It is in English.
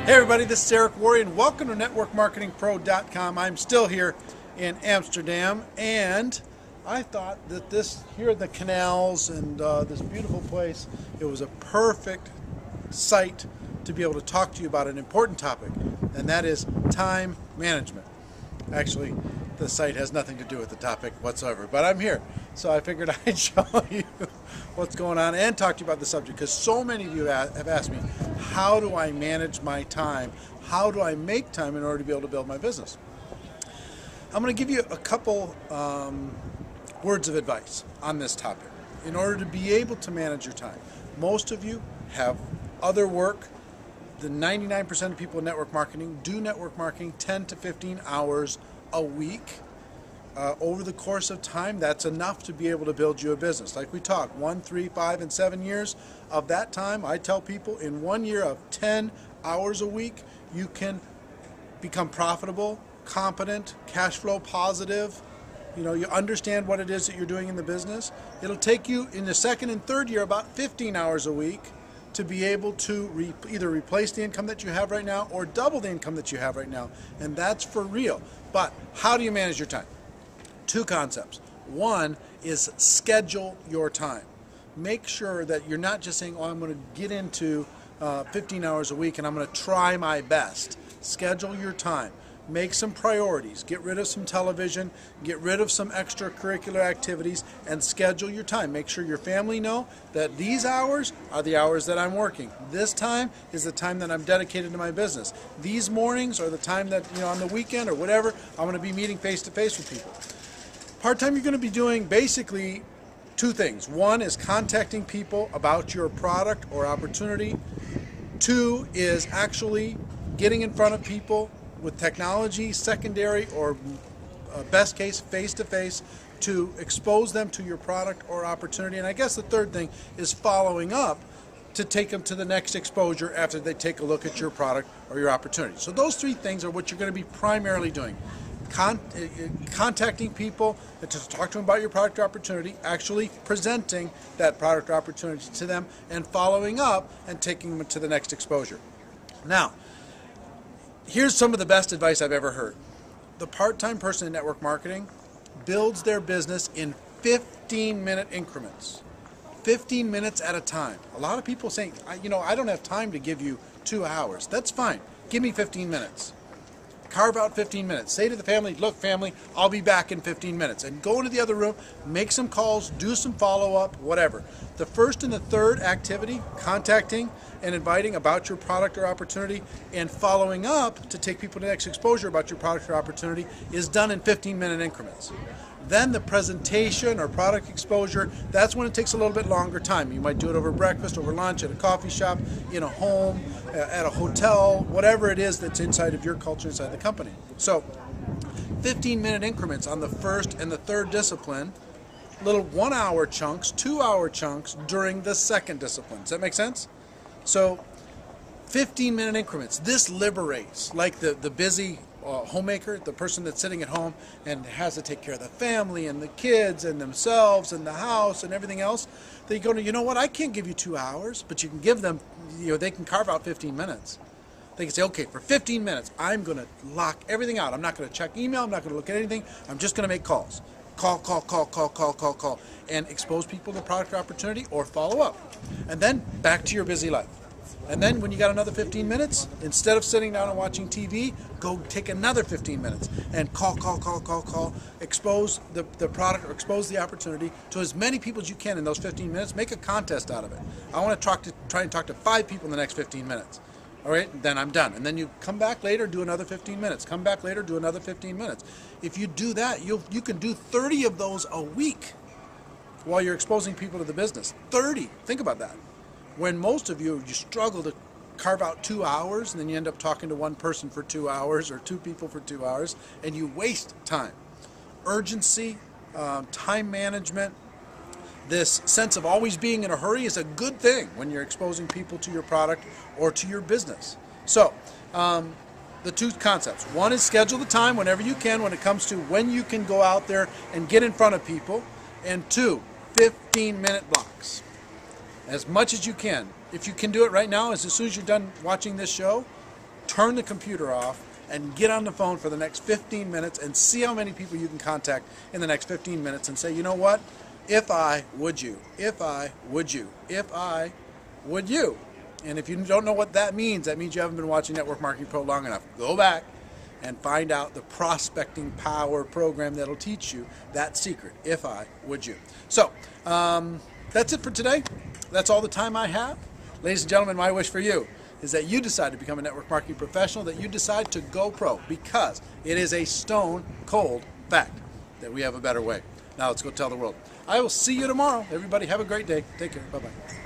Hey everybody, this is Eric Worre and welcome to NetworkMarketingPro.com. I'm still here in Amsterdam, and I thought that here are the canals and this beautiful place, it was a perfect site to be able to talk to you about an important topic, and that is time management. Actually, the site has nothing to do with the topic whatsoever, but I'm here, so I figured I'd show you what's going on and talk to you about the subject, because so many of you have asked me, how do I manage my time? How do I make time in order to be able to build my business? I'm going to give you a couple words of advice on this topic in order to be able to manage your time. Most of you have other work. The 99% of people in network marketing do network marketing 10 to 15 hours a week. Over the course of time, that's enough to be able to build you a business. Like we talk, 1, 3, 5, and 7 years of that time, I tell people in 1 year of 10 hours a week, you can become profitable, competent, cash flow positive. You understand what it is that you're doing in the business. It'll take you in the second and third year about 15 hours a week to be able to either replace the income that you have right now or double the income that you have right now. And that's for real. But how do you manage your time? Two concepts. One is schedule your time. Make sure that you're not just saying, oh, I'm going to get into 15 hours a week and I'm going to try my best. Schedule your time. Make some priorities. Get rid of some television. Get rid of some extracurricular activities and schedule your time. Make sure your family know that these hours are the hours that I'm working. This time is the time that I'm dedicated to my business. These mornings are the time that, on the weekend or whatever, I'm going to be meeting face to face with people. Part-time, you're going to be doing basically two things. One is contacting people about your product or opportunity. Two is actually getting in front of people with technology, secondary or best case, face-to-face, to expose them to your product or opportunity. And I guess the third thing is following up to take them to the next exposure after they take a look at your product or your opportunity. So those three things are what you're going to be primarily doing. Contacting people to talk to them about your product or opportunity, actually presenting that product or opportunity to them, and following up and taking them to the next exposure. Now, here's some of the best advice I've ever heard. The part-time person in network marketing builds their business in 15-minute increments. 15 minutes at a time. A lot of people saying, I don't have time to give you 2 hours. That's fine. Give me 15 minutes. Carve out 15 minutes. Say to the family, look, family, I'll be back in 15 minutes. And go into the other room, make some calls, do some follow-up, whatever. The first and the third activity, contacting and inviting about your product or opportunity and following up to take people to the next exposure about your product or opportunity, is done in 15-minute increments. Then the presentation or product exposure, that's when it takes a little bit longer time. You might do it over breakfast, over lunch, at a coffee shop, in a home, at a hotel, whatever it is that's inside of your culture, inside the company. So 15-minute increments on the first and the third discipline, little 1-hour chunks, 2-hour chunks during the second discipline. Does that make sense? So 15-minute increments. This liberates, like the busy homemaker, the person that's sitting at home and has to take care of the family and the kids and themselves and the house and everything else. They go to, you know what, I can't give you 2 hours, but you can give them, they can carve out 15 minutes. They can say, okay, for 15 minutes, I'm going to lock everything out. I'm not going to check email. I'm not going to look at anything. I'm just going to make calls. Call, and expose people to product or opportunity or follow up. And then back to your busy life. And then when you got another 15 minutes, instead of sitting down and watching TV, go take another 15 minutes and call, expose the product or expose the opportunity to as many people as you can in those 15 minutes. Make a contest out of it. I want to try and talk to 5 people in the next 15 minutes. All right, then I'm done. And then you come back later, do another 15 minutes. Come back later, do another 15 minutes. If you do that, you can do 30 of those a week while you're exposing people to the business. 30. Think about that. When most of you struggle to carve out 2 hours, and then you end up talking to one person for 2 hours or 2 people for 2 hours, and you waste time. Urgency, time management, this sense of always being in a hurry is a good thing when you're exposing people to your product or to your business. So, the two concepts. One is schedule the time whenever you can when it comes to when you can go out there and get in front of people. And 2, 15-minute blocks. As much as you can. If you can do it right now, as soon as you're done watching this show, turn the computer off and get on the phone for the next 15 minutes and see how many people you can contact in the next 15 minutes and say, you know what? If I, would you? If I, would you? If I, would you? And if you don't know what that means you haven't been watching Network Marketing Pro long enough. Go back and find out the prospecting power program that'll teach you that secret. If I, would you? So, that's it for today. That's all the time I have. Ladies and gentlemen, my wish for you is that you decide to become a network marketing professional, that you decide to go pro, because it is a stone cold fact that we have a better way. Now let's go tell the world. I will see you tomorrow. Everybody have a great day. Take care. Bye-bye.